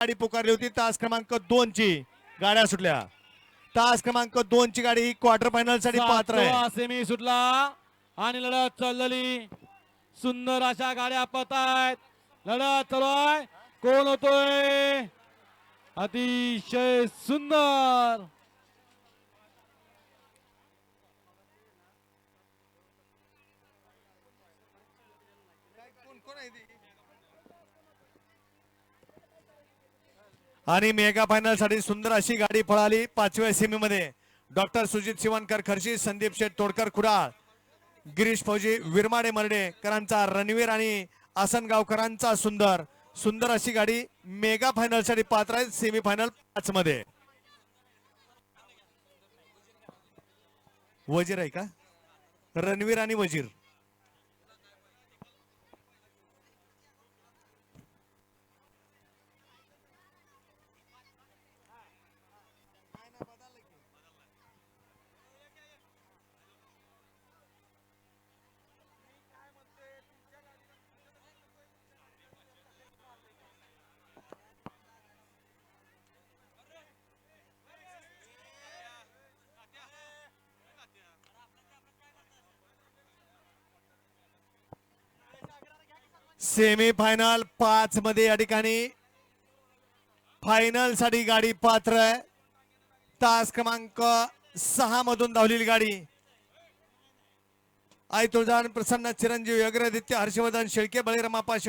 गाडी पुकारली होती तास क्रमांक 2 ची गाड्या सुटल्या। तास क्रमांक 2 ची गाडी ही क्वार्टर फायनल साठी पात्र आहे। सेमी सुटला आणि लढत चाललेली सुंदर अशा गाड्या पळतायत। लढत चालू आहे, कोण होतोय? अतिशय सुंदर आणि मेगा फायनल साठी सुंदर अशी गाडी पळाली 5व्या सेमी मध्ये। डॉक्टर सुजित शिवणकर खर्ची, संदीप शेठ तोडकर खुडाळ, गिरीश फौजी विरमाडे मर्डेकरांचा रणवीर आणि आसनगावकरांचा सुंदर सुंदर अशी गाडी मेगा फायनल साठी पात्र आहे सेमी फायनल 5 मध्ये। वजीर आहे का? रणवीर आणि वजीर। सेमी फायनल 5 मध्ये या ठिकाणी फायनल साठी गाडी पात्र आहे। तास क्रमांक 6 मधून धावलेली गाडी आई तुळजान प्रसन्न चिरंजीव अग्रदित्य हर्षवर्धन शेळके बळीरामापा शेळके